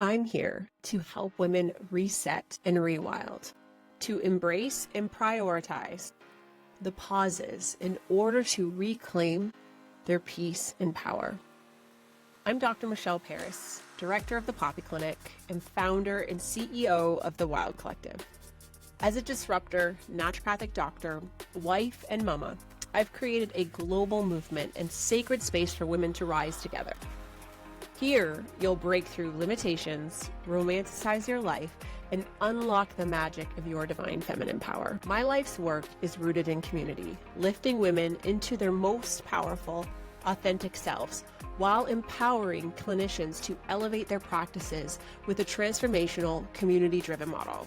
I'm here to help women reset and rewild, to embrace and prioritize the pauses in order to reclaim their peace and power. I'm Dr. Michelle Paris, director of the Poppy Clinic and founder and CEO of the Wild Collective. As a disruptor, naturopathic doctor, wife, and mama, I've created a global movement and sacred space for women to rise together. Here, you'll break through limitations, romanticize your life, and unlock the magic of your divine feminine power. My life's work is rooted in community, lifting women into their most powerful, authentic selves, while empowering clinicians to elevate their practices with a transformational, community-driven model.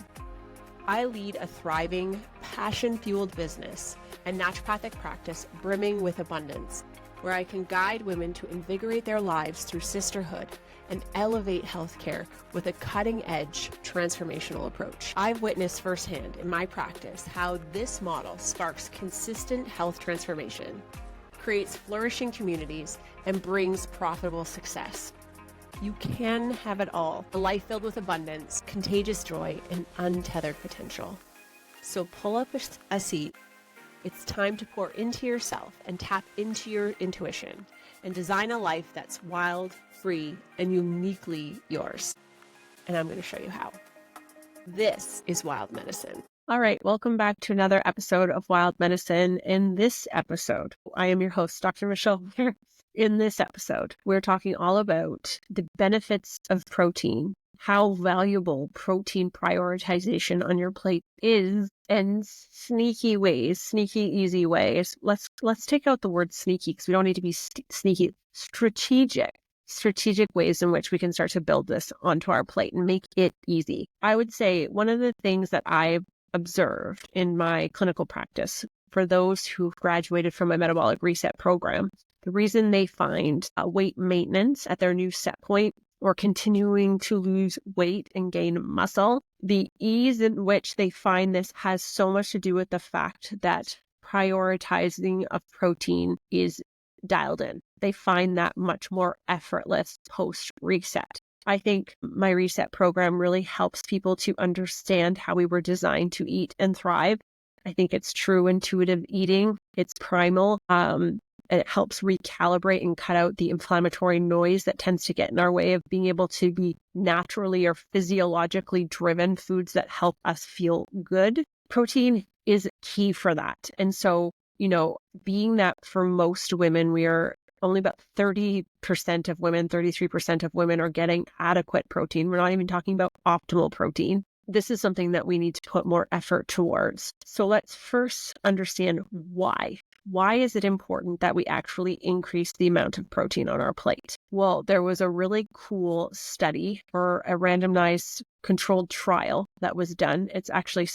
I lead a thriving, passion-fueled business and naturopathic practice brimming with abundance, where I can guide women to invigorate their lives through sisterhood and elevate healthcare with a cutting-edge transformational approach. I've witnessed firsthand in my practice how this model sparks consistent health transformation, creates flourishing communities, and brings profitable success. You can have it all, a life filled with abundance, contagious joy, and untethered potential. So pull up a seat. It's time to pour into yourself and tap into your intuition and design a life that's wild, free, and uniquely yours. And I'm going to show you how. This is Wild Medicine. All right, welcome back to another episode of Wild Medicine. In this episode, I am your host, Dr. Michelle. In this episode, we're talking all about the benefits of protein, how valuable protein prioritization on your plate is, and sneaky ways, sneaky, easy ways. Let's take out the word sneaky because we don't need to be sneaky. Strategic ways in which we can start to build this onto our plate and make it easy. I would say one of the things that I've observed in my clinical practice for those who've graduated from a metabolic reset program, the reason they find weight maintenance at their new set point or continuing to lose weight and gain muscle, the ease in which they find this has so much to do with the fact that prioritizing of protein is dialed in. They find that much more effortless post-reset. I think my reset program really helps people to understand how we were designed to eat and thrive. I think it's true intuitive eating. It's primal. It helps recalibrate and cut out the inflammatory noise that tends to get in our way of being able to be naturally or physiologically driven foods that help us feel good. Protein is key for that. And so, being that for most women, we are only about 30% of women, 33% of women are getting adequate protein. We're not even talking about optimal protein. This is something that we need to put more effort towards. So let's first understand why. Why is it important that we actually increase the amount of protein on our plate? Well, there was a really cool study or a randomized controlled trial that was done. It's actually,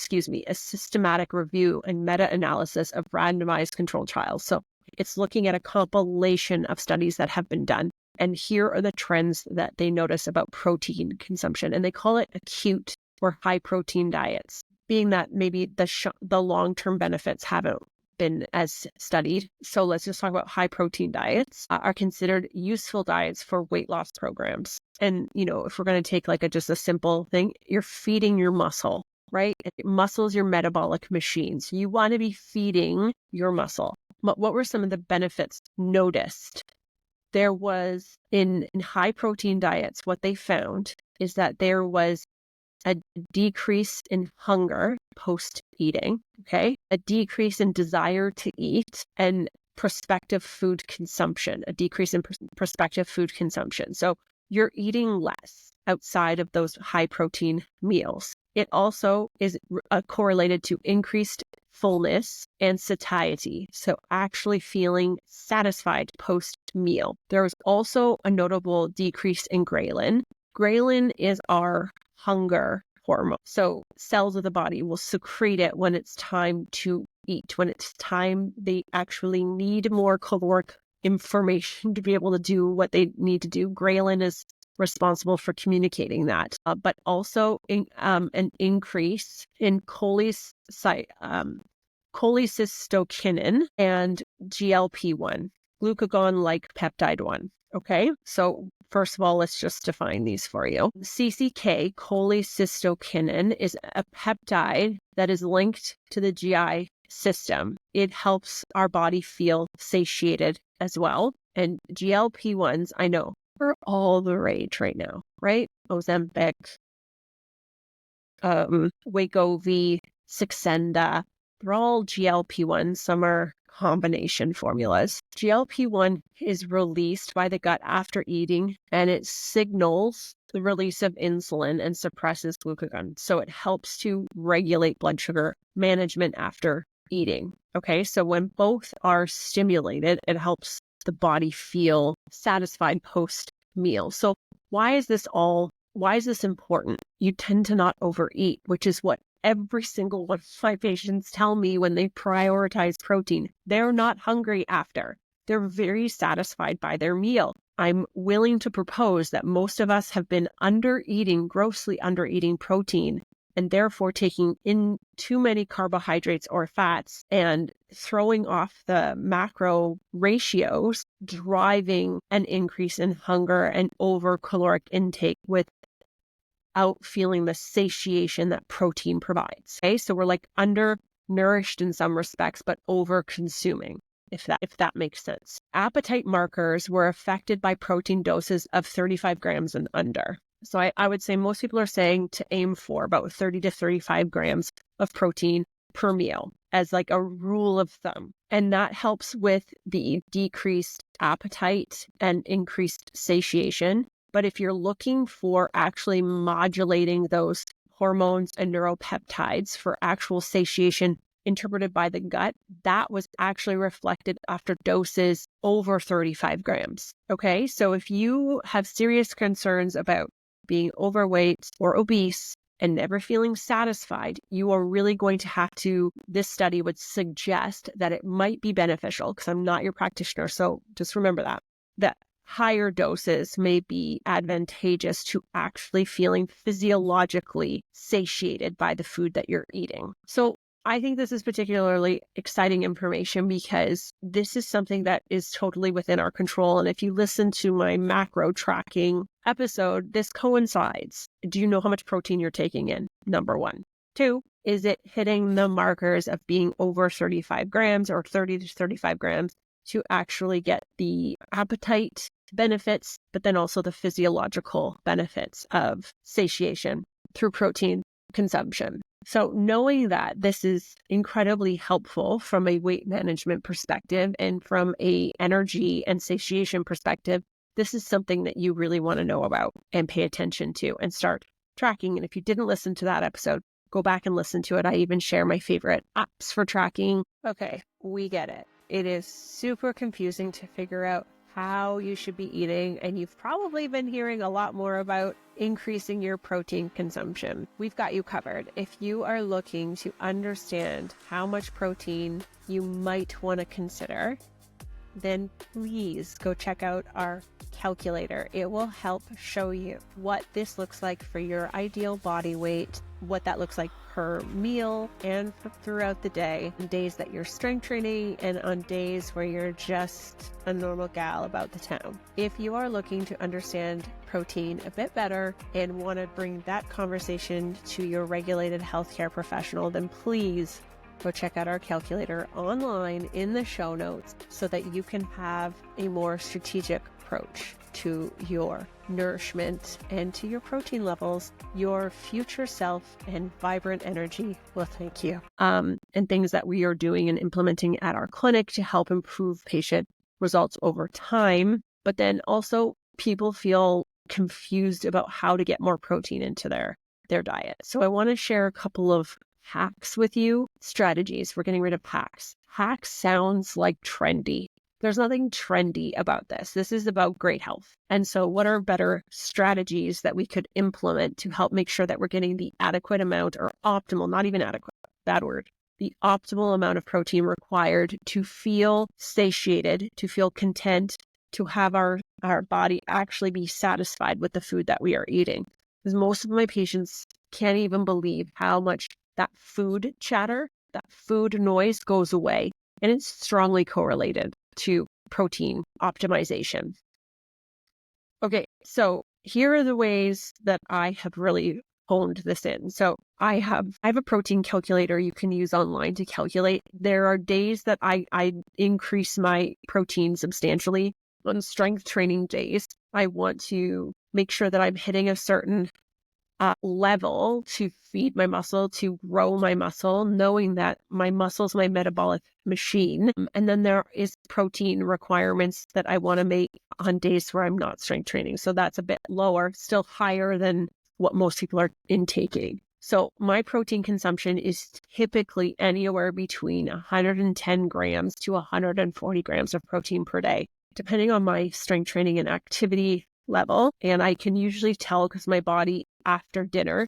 a systematic review and meta-analysis of randomized controlled trials. So it's looking at a compilation of studies that have been done. And here are the trends that they notice about protein consumption. And they call it acute or high protein diets, being that maybe the long-term benefits haven't been as studied. So let's just talk about high protein diets are considered useful diets for weight loss programs. And, if we're going to take just a simple thing, you're feeding your muscle, right? Muscle's your metabolic machine. So you want to be feeding your muscle. But what were some of the benefits noticed? There was in high protein diets, what they found is that there was a decrease in hunger post-eating, okay? A decrease in desire to eat and prospective food consumption, a decrease in prospective food consumption. So you're eating less outside of those high protein meals. It also is correlated to increased fullness and satiety. So actually feeling satisfied post-meal. There was also a notable decrease in ghrelin. Ghrelin is our hunger hormone. So cells of the body will secrete it when it's time to eat, when it's time they actually need more caloric information to be able to do what they need to do. Ghrelin is responsible for communicating that, but also an increase in cholecystokinin and GLP-1, glucagon-like peptide 1. Okay, so first of all, let's just define these for you. CCK, cholecystokinin, is a peptide that is linked to the GI system. It helps our body feel satiated as well. And GLP-1s, I know, are all the rage right now, right? Ozempic, Wegovy, Saxenda, they're all GLP-1s. Some are combination formulas. GLP-1 is released by the gut after eating, and it signals the release of insulin and suppresses glucagon. So it helps to regulate blood sugar management after eating. Okay, so when both are stimulated, it helps the body feel satisfied post-meal. So why is this important? You tend to not overeat, which is what every single one of my patients tell me when they prioritize protein. They're not hungry after. They're very satisfied by their meal. I'm willing to propose that most of us have been grossly undereating protein, and therefore taking in too many carbohydrates or fats and throwing off the macro ratios, driving an increase in hunger and over caloric intake without feeling the satiation that protein provides. Okay, so we're like undernourished in some respects, but over consuming, if that makes sense. Appetite markers were affected by protein doses of 35 grams and under. So I would say most people are saying to aim for about 30 to 35 grams of protein per meal as like a rule of thumb. And that helps with the decreased appetite and increased satiation. But if you're looking for actually modulating those hormones and neuropeptides for actual satiation interpreted by the gut, that was actually reflected after doses over 35 grams. Okay, so if you have serious concerns about being overweight or obese and never feeling satisfied, you are really going to have to, this study would suggest that it might be beneficial, because I'm not your practitioner, so just remember that higher doses may be advantageous to actually feeling physiologically satiated by the food that you're eating. So I think this is particularly exciting information because this is something that is totally within our control. And if you listen to my macro tracking episode, this coincides. Do you know how much protein you're taking in? Number one. Two, is it hitting the markers of being over 35 grams or 30 to 35 grams to actually get the appetite benefits, but then also the physiological benefits of satiation through protein consumption? So knowing that this is incredibly helpful from a weight management perspective and from a energy and satiation perspective, this is something that you really want to know about and pay attention to and start tracking. And if you didn't listen to that episode, go back and listen to it. I even share my favorite apps for tracking. Okay, we get it. It is super confusing to figure out how you should be eating, and you've probably been hearing a lot more about increasing your protein consumption. We've got you covered. If you are looking to understand how much protein you might want to consider, then please go check out our calculator. It will help show you what this looks like for your ideal body weight, what that looks like per meal and throughout the day, on days that you're strength training and on days where you're just a normal gal about the town. If you are looking to understand protein a bit better and want to bring that conversation to your regulated healthcare professional, then please go check out our calculator online in the show notes so that you can have a more strategic approach to your nourishment and to your protein levels. Your future self and vibrant energy will thank you. And things that we are doing and implementing at our clinic to help improve patient results over time. But then also people feel confused about how to get more protein into their diet. So I want to share a couple of hacks with you, strategies for getting rid of hacks. Hacks sounds like trendy. There's nothing trendy about this. This is about great health. And so what are better strategies that we could implement to help make sure that we're getting the adequate amount, or optimal, not even adequate, bad word, the optimal amount of protein required to feel satiated, to feel content, to have our body actually be satisfied with the food that we are eating. Because most of my patients can't even believe how much that food chatter, that food noise goes away. And it's strongly correlated to protein optimization. Okay, so here are the ways that I have really honed this in. So I have a protein calculator you can use online to calculate. There are days that I increase my protein substantially. On strength training days, I want to make sure that I'm hitting a certain level to feed my muscle, to grow my muscle, knowing that my muscle is my metabolic machine. And then there is protein requirements that I want to make on days where I'm not strength training. So that's a bit lower, still higher than what most people are intaking. So my protein consumption is typically anywhere between 110 grams to 140 grams of protein per day, depending on my strength training and activity level. And I can usually tell because my body after dinner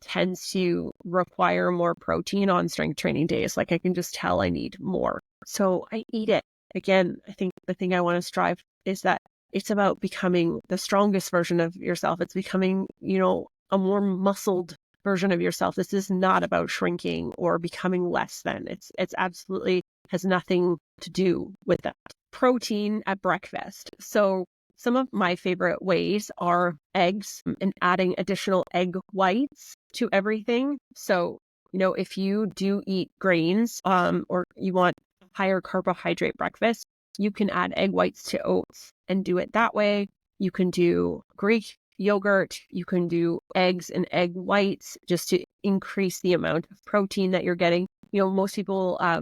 tends to require more protein on strength training days. Like I can just tell I need more. So I eat it. Again, I think the thing I want to strive is that it's about becoming the strongest version of yourself. It's becoming, a more muscled version of yourself. This is not about shrinking or becoming less than. It's absolutely has nothing to do with that. Protein at breakfast. So some of my favorite ways are eggs and adding additional egg whites to everything. So, if you do eat grains, or you want higher carbohydrate breakfast, you can add egg whites to oats and do it that way. You can do Greek yogurt. You can do eggs and egg whites just to increase the amount of protein that you're getting. Most people, I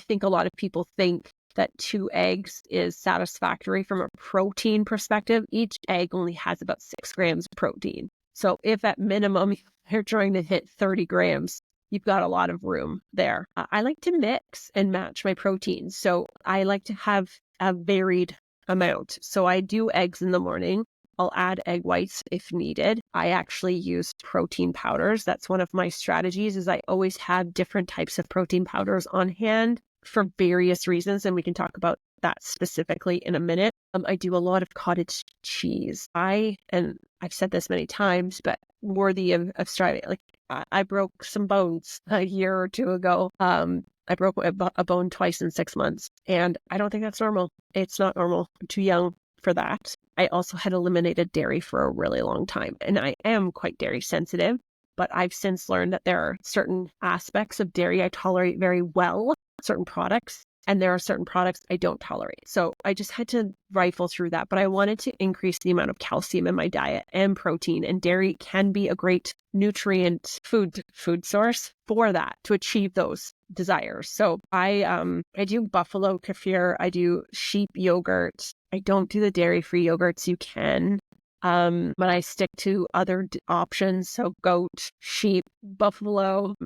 think a lot of people think that 2 eggs is satisfactory from a protein perspective. Each egg only has about 6 grams of protein. So if at minimum you're trying to hit 30 grams, you've got a lot of room there. I like to mix and match my proteins. So I like to have a varied amount. So I do eggs in the morning. I'll add egg whites if needed. I actually use protein powders. That's one of my strategies is I always have different types of protein powders on hand for various reasons, and we can talk about that specifically in a minute. I do a lot of cottage cheese. And I've said this many times, but worthy of striving. Like I broke some bones a year or two ago. I broke a bone twice in 6 months, and I don't think that's normal. It's not normal. I'm too young for that. I also had eliminated dairy for a really long time, and I am quite dairy sensitive, but I've since learned that there are certain aspects of dairy I tolerate very well, certain products, and there are certain products I don't tolerate. So I just had to rifle through that, but I wanted to increase the amount of calcium in my diet and protein, and dairy can be a great nutrient food source for that to achieve those desires. So I do buffalo kefir, I do sheep yogurt. I don't do the dairy-free yogurts. You can, but I stick to other options. So goat, sheep, buffalo.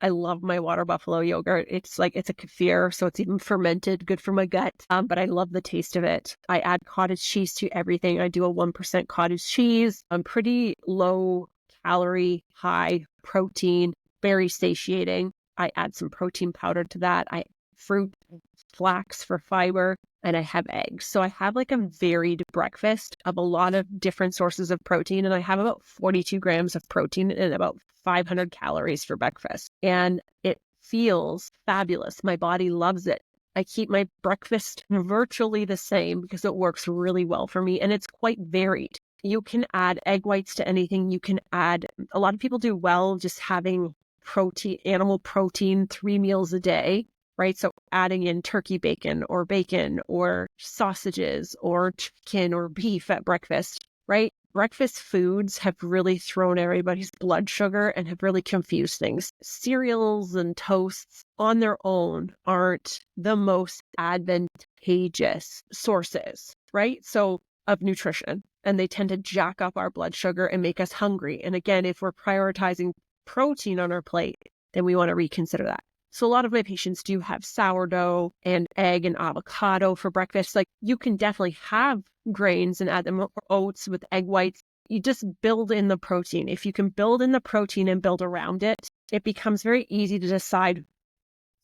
I love my water buffalo yogurt. It's a kefir, so it's even fermented, good for my gut. But I love the taste of it. I add cottage cheese to everything. I do a 1% cottage cheese. I'm pretty low calorie, high protein, very satiating. I add some protein powder to that. I fruit, flax for fiber, and I have eggs. So I have like a varied breakfast of a lot of different sources of protein, and I have about 42 grams of protein and about 500 calories for breakfast. And it feels fabulous. My body loves it. I keep my breakfast virtually the same because it works really well for me, and it's quite varied. You can add egg whites to anything. You can add, a lot of people do well just having protein, animal protein, 3 meals a day, right? So adding in turkey bacon or sausages or chicken or beef at breakfast, right? Breakfast foods have really thrown everybody's blood sugar and have really confused things. Cereals and toasts on their own aren't the most advantageous sources, right? So of nutrition, and they tend to jack up our blood sugar and make us hungry. And again, if we're prioritizing protein on our plate, then we want to reconsider that. So a lot of my patients do have sourdough and egg and avocado for breakfast. Like you can definitely have grains and add them, or oats with egg whites. You just build in the protein. If you can build in the protein and build around it, it becomes very easy to decide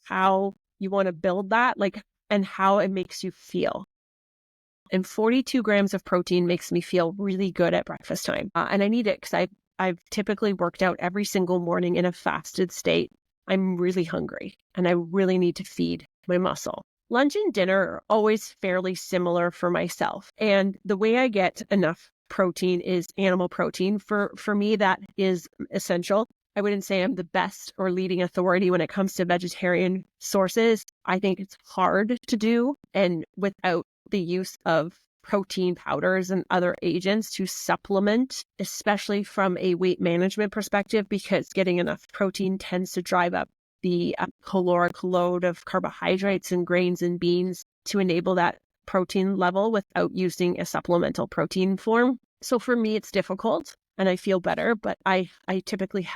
how you want to build that, and how it makes you feel. And 42 grams of protein makes me feel really good at breakfast time. And I need it because I've typically worked out every single morning in a fasted state. I'm really hungry and I really need to feed my muscle. Lunch and dinner are always fairly similar for myself. And the way I get enough protein is animal protein. For me, that is essential. I wouldn't say I'm the best or leading authority when it comes to vegetarian sources. I think it's hard to do. And without the use of protein powders and other agents to supplement, especially from a weight management perspective, because getting enough protein tends to drive up the caloric load of carbohydrates and grains and beans to enable that protein level without using a supplemental protein form. So for me, it's difficult and I feel better, but I typically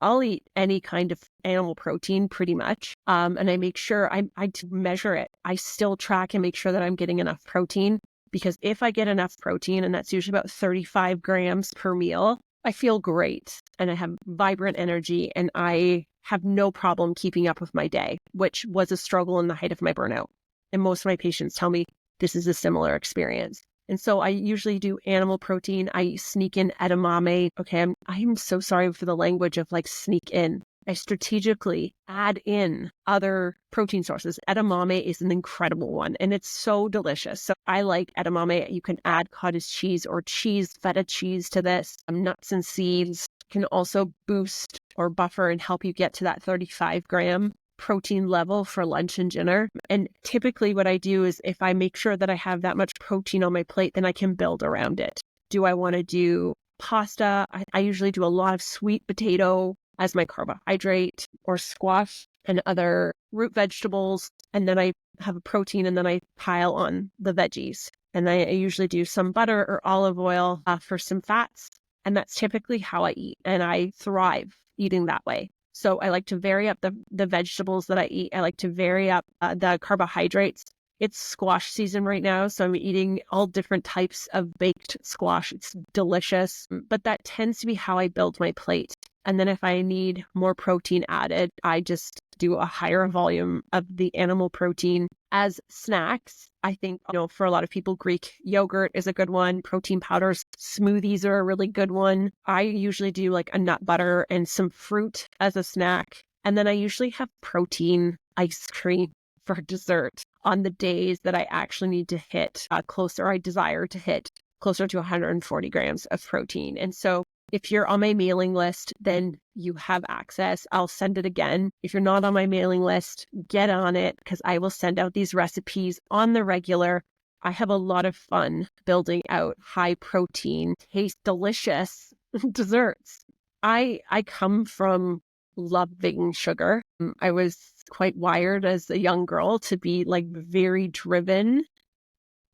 I'll eat any kind of animal protein pretty much. And I make sure I measure it. I still track and make sure that I'm getting enough protein, because if I get enough protein, and that's usually about 35 grams per meal, I feel great and I have vibrant energy and I have no problem keeping up with my day, which was a struggle in the height of my burnout. And most of my patients tell me this is a similar experience. And so I usually do animal protein. I sneak in edamame. Okay, I'm so sorry for the language of like sneak in. I strategically add in other protein sources. Edamame is an incredible one and it's so delicious. So I like edamame. You can add cottage cheese or feta cheese to this. Nuts and seeds can also boost or buffer and help you get to that 35-gram protein level for lunch and dinner. And typically what I do is if I make sure that I have that much protein on my plate, then I can build around it. Do I want to do pasta? I usually do a lot of sweet potato as my carbohydrate, or squash and other root vegetables. And then I have a protein and then I pile on the veggies. And I usually do some butter or olive oil for some fats. And that's typically how I eat. And I thrive eating that way. So I like to vary up the vegetables that I eat. I like to vary up the carbohydrates. It's squash season right now, so I'm eating all different types of baked squash. It's delicious, but that tends to be how I build my plate. And then if I need more protein added, I just do a higher volume of the animal protein as snacks. I think, for a lot of people, Greek yogurt is a good one. Protein powders, smoothies are a really good one. I usually do like a nut butter and some fruit as a snack. And then I usually have protein ice cream for dessert on the days that I actually need to hit I desire to hit closer to 140 grams of protein. And so if you're on my mailing list, then you have access. I'll send it again. If you're not on my mailing list, get on it, because I will send out these recipes on the regular. I have a lot of fun building out high protein, taste delicious desserts. I come from loving sugar. I was quite wired as a young girl to be like very driven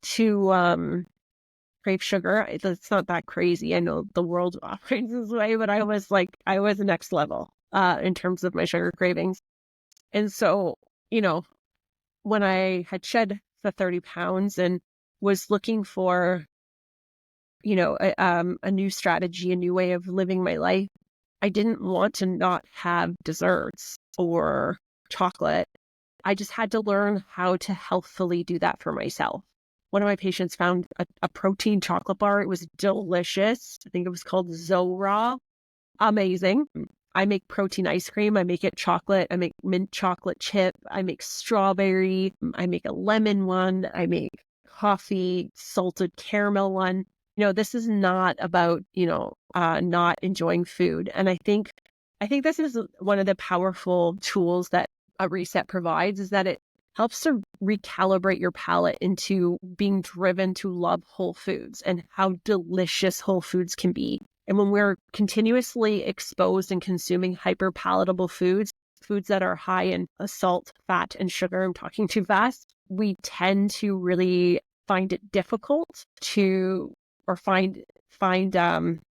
to crave sugar. It's not that crazy. I know the world operates this way, but I was next level in terms of my sugar cravings. And so, when I had shed the 30 pounds and was looking for, a new strategy, a new way of living my life, I didn't want to not have desserts or chocolate. I just had to learn how to healthfully do that for myself. One of my patients found a protein chocolate bar. It was delicious. I think it was called Zora. Amazing. I make protein ice cream. I make it chocolate. I make mint chocolate chip. I make strawberry. I make a lemon one. I make coffee, salted caramel one. This is not about, not enjoying food. And I think this is one of the powerful tools that a reset provides, is that it helps to recalibrate your palate into being driven to love whole foods and how delicious whole foods can be. And when we're continuously exposed and consuming hyper-palatable foods that are high in salt, fat, and sugar, I'm talking too fast, we tend to really find it difficult to find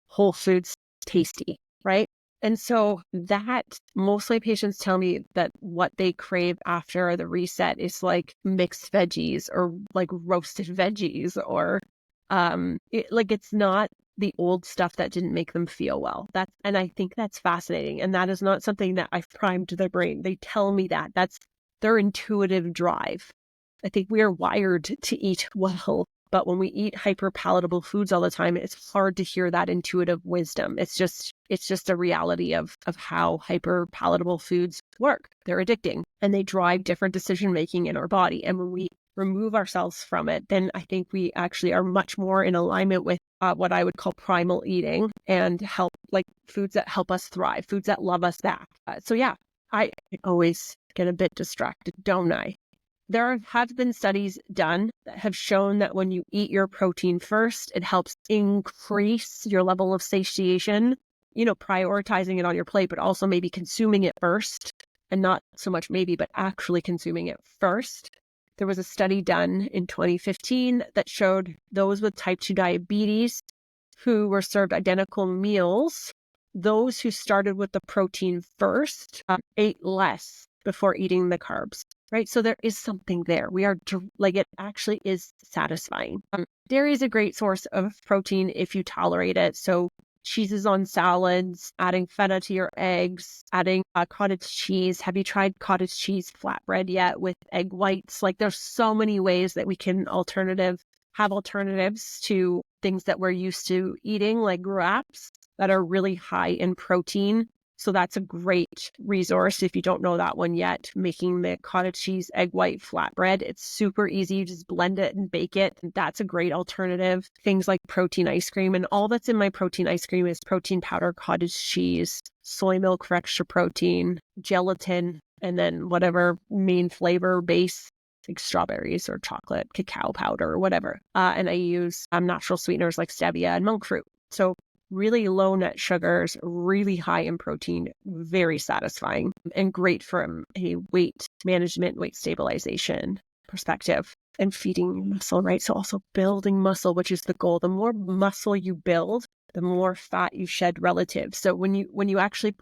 whole foods tasty, right? And so that most of my patients tell me that what they crave after the reset is like mixed veggies or like roasted veggies, or it's not the old stuff that didn't make them feel well. And I think that's fascinating. And that is not something that I've primed their brain. They tell me that that's their intuitive drive. I think we are wired to eat well, but when we eat hyper palatable foods all the time, it's hard to hear that intuitive wisdom. It's just It's just a reality of how hyper palatable foods work. They're addicting and they drive different decision making in our body. And when we remove ourselves from it, then I think we actually are much more in alignment with what I would call primal eating and help, like foods that help us thrive, foods that love us back. So yeah, I always get a bit distracted, don't I? There have been studies done that have shown that when you eat your protein first, it helps increase your level of satiation, prioritizing it on your plate, but also maybe consuming it first, and not so much maybe, but actually consuming it first. There was a study done in 2015 that showed those with type 2 diabetes who were served identical meals, those who started with the protein first ate less before eating the carbs, right? So there is something there. It actually is satisfying. Dairy is a great source of protein if you tolerate it. So cheeses on salads, adding feta to your eggs, adding cottage cheese. Have you tried cottage cheese flatbread yet with egg whites? Like there's so many ways that we can have alternatives to things that we're used to eating, like wraps that are really high in protein. So that's a great resource if you don't know that one yet. Making the cottage cheese egg white flatbread. It's super easy. You just blend it and bake it. That's a great alternative. Things like protein ice cream. And all that's in my protein ice cream is protein powder, cottage cheese, soy milk for extra protein, gelatin, and then whatever main flavor base, like strawberries or chocolate, cacao powder or whatever. And I use natural sweeteners like stevia and monk fruit. So really low net sugars, really high in protein, very satisfying, and great from a weight management, weight stabilization perspective, and feeding muscle, right? So also building muscle, which is the goal. The more muscle you build, the more fat you shed relative. So when you actually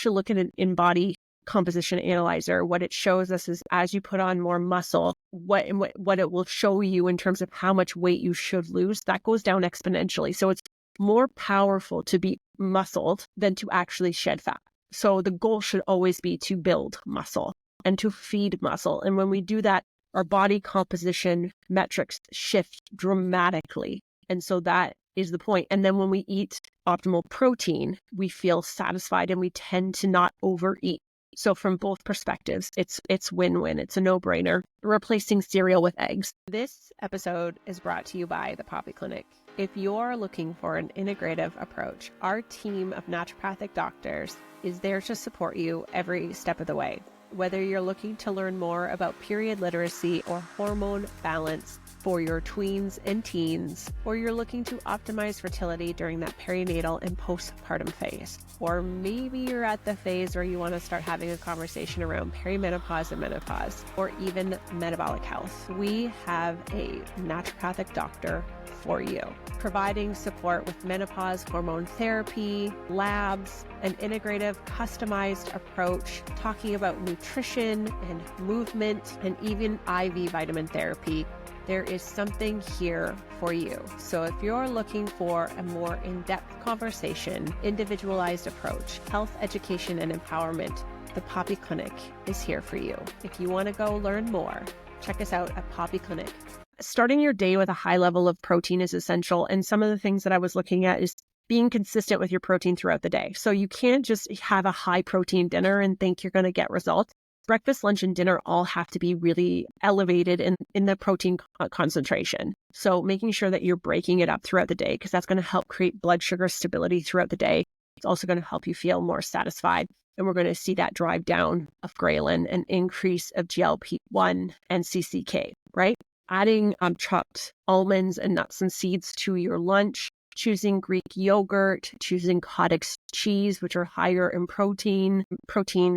look at an in-body composition analyzer, what it shows us is as you put on more muscle, what it will show you in terms of how much weight you should lose, that goes down exponentially. So it's more powerful to be muscled than to actually shed fat. So the goal should always be to build muscle and to feed muscle. And when we do that, our body composition metrics shift dramatically. And so that is the point. And then when we eat optimal protein, we feel satisfied and we tend to not overeat. So from both perspectives, it's win-win. It's a no-brainer. Replacing cereal with eggs. This episode is brought to you by the Poppy Clinic. If you're looking for an integrative approach, our team of naturopathic doctors is there to support you every step of the way. Whether you're looking to learn more about period literacy or hormone balance for your tweens and teens, or you're looking to optimize fertility during that perinatal and postpartum phase, or maybe you're at the phase where you want to start having a conversation around perimenopause and menopause, or even metabolic health, we have a naturopathic doctor for you, providing support with menopause hormone therapy, labs, an integrative, customized approach, talking about nutrition and movement, and even IV vitamin therapy. There is something here for you. So if you're looking for a more in-depth conversation, individualized approach, health education and empowerment, the Poppy Clinic is here for you. If you want to go learn more, check us out at Poppy Clinic. Starting your day with a high level of protein is essential. And some of the things that I was looking at is being consistent with your protein throughout the day. So you can't just have a high protein dinner and think you're going to get results. Breakfast, lunch, and dinner all have to be really elevated in the protein concentration. So making sure that you're breaking it up throughout the day, because that's going to help create blood sugar stability throughout the day. It's also going to help you feel more satisfied. And we're going to see that drive down of ghrelin and increase of GLP-1 and CCK, right? Adding chopped almonds and nuts and seeds to your lunch, choosing Greek yogurt, choosing cottage cheese, which are higher in protein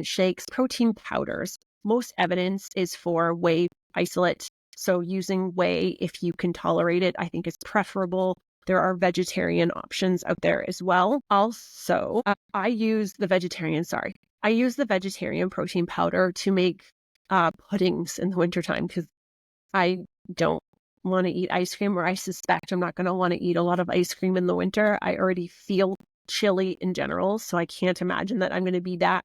shakes, protein powders. Most evidence is for whey isolate. So using whey, if you can tolerate it, I think is preferable. There are vegetarian options out there as well. Also, I use the vegetarian protein powder to make puddings in the wintertime, because I don't want to eat ice cream, or I suspect I'm not going to want to eat a lot of ice cream in the winter. I already feel chilly in general, so I can't imagine that I'm going to be that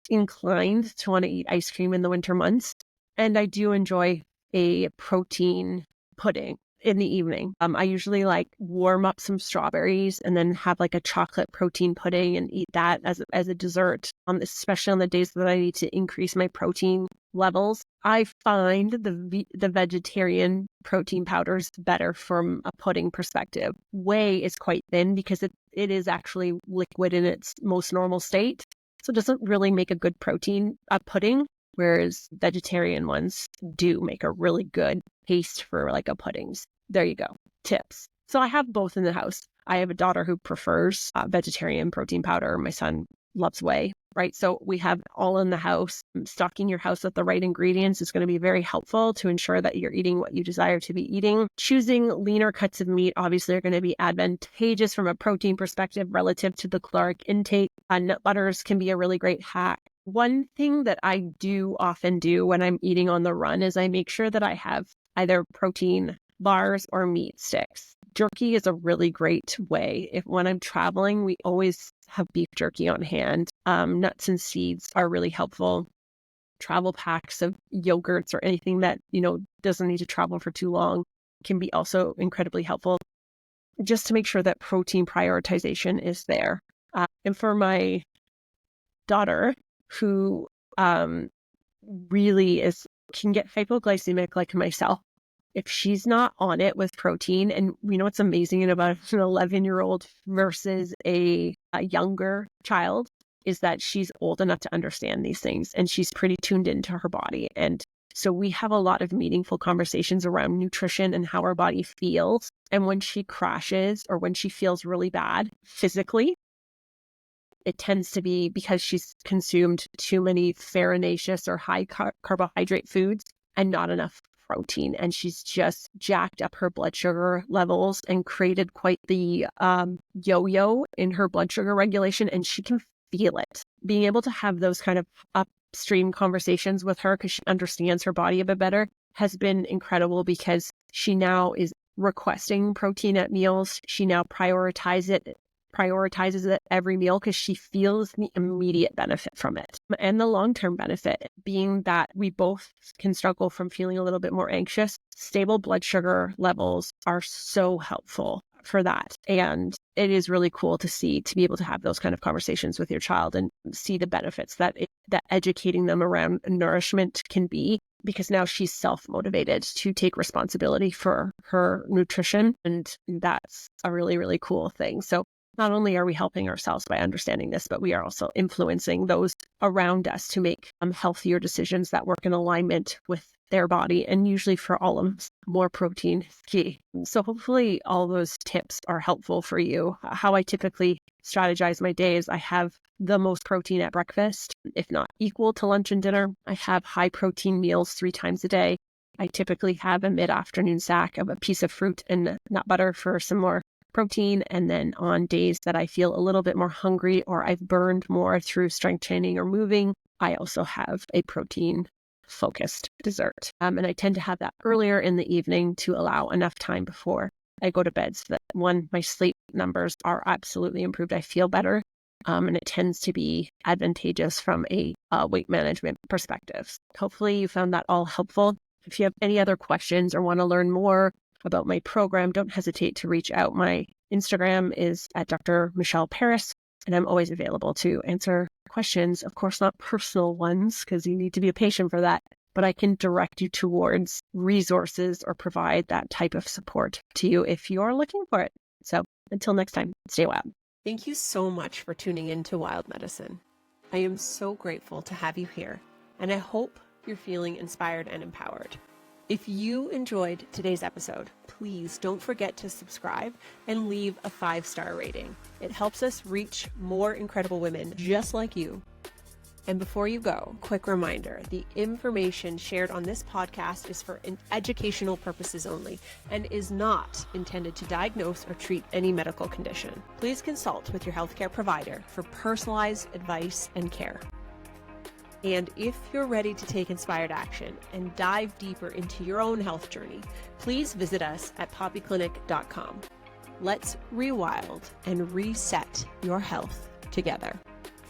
inclined to want to eat ice cream in the winter months. And I do enjoy a protein pudding. in the evening. I usually like warm up some strawberries and then have like a chocolate protein pudding and eat that as a dessert, especially on the days that I need to increase my protein levels. I find the vegetarian protein powders better from a pudding perspective. Whey is quite thin because it is actually liquid in its most normal state. So it doesn't really make a good protein pudding, whereas vegetarian ones do make a really good paste for like a puddings. There you go. Tips. So I have both in the house. I have a daughter who prefers vegetarian protein powder. My son loves whey, right? So we have all in the house. Stocking your house with the right ingredients is going to be very helpful to ensure that you're eating what you desire to be eating. Choosing leaner cuts of meat obviously are going to be advantageous from a protein perspective relative to the caloric intake. Nut butters can be a really great hack. One thing that I do often do when I'm eating on the run is I make sure that I have either protein bars or meat sticks. Jerky is a really great way. When I'm traveling, we always have beef jerky on hand. Nuts and seeds are really helpful. Travel packs of yogurts or anything that, doesn't need to travel for too long can be also incredibly helpful, just to make sure that protein prioritization is there. And for my daughter, who really can get hypoglycemic like myself, if she's not on it with protein, and what's amazing about an 11-year-old versus a younger child is that she's old enough to understand these things and she's pretty tuned into her body. And so we have a lot of meaningful conversations around nutrition and how our body feels. And when she crashes or when she feels really bad physically, it tends to be because she's consumed too many farinaceous or high carbohydrate foods and not enough protein. And she's just jacked up her blood sugar levels and created quite the yo-yo in her blood sugar regulation. And she can feel it. Being able to have those kind of upstream conversations with her because she understands her body a bit better has been incredible, because she now is requesting protein at meals. She now prioritizes it every meal because she feels the immediate benefit from it. And the long-term benefit being that we both can struggle from feeling a little bit more anxious. Stable blood sugar levels are so helpful for that. And it is really cool to be able to have those kind of conversations with your child and see the benefits that educating them around nourishment can be, because now she's self-motivated to take responsibility for her nutrition. And that's a really, really cool thing. So not only are we helping ourselves by understanding this, but we are also influencing those around us to make healthier decisions that work in alignment with their body. And usually for all of us, more protein is key. So hopefully all those tips are helpful for you. How I typically strategize my days: I have the most protein at breakfast, if not equal to lunch and dinner. I have high protein meals 3 times a day. I typically have a mid-afternoon snack of a piece of fruit and nut butter for some more protein. And then on days that I feel a little bit more hungry or I've burned more through strength training or moving, I also have a protein focused dessert. And I tend to have that earlier in the evening to allow enough time before I go to bed so that, one, my sleep numbers are absolutely improved. I feel better. And it tends to be advantageous from a weight management perspective. Hopefully you found that all helpful. If you have any other questions or want to learn more about my program, don't hesitate to reach out. My Instagram is at Dr. Michelle Paris, and I'm always available to answer questions. Of course, not personal ones, because you need to be a patient for that, but I can direct you towards resources or provide that type of support to you if you are looking for it. So until next time, stay wild. Thank you so much for tuning in to Wild Medicine. I am so grateful to have you here, and I hope you're feeling inspired and empowered. If you enjoyed today's episode, please don't forget to subscribe and leave a 5-star rating. It helps us reach more incredible women just like you. And before you go, quick reminder, the information shared on this podcast is for educational purposes only and is not intended to diagnose or treat any medical condition. Please consult with your healthcare provider for personalized advice and care. And if you're ready to take inspired action and dive deeper into your own health journey, please visit us at poppyclinic.com. Let's rewild and reset your health together.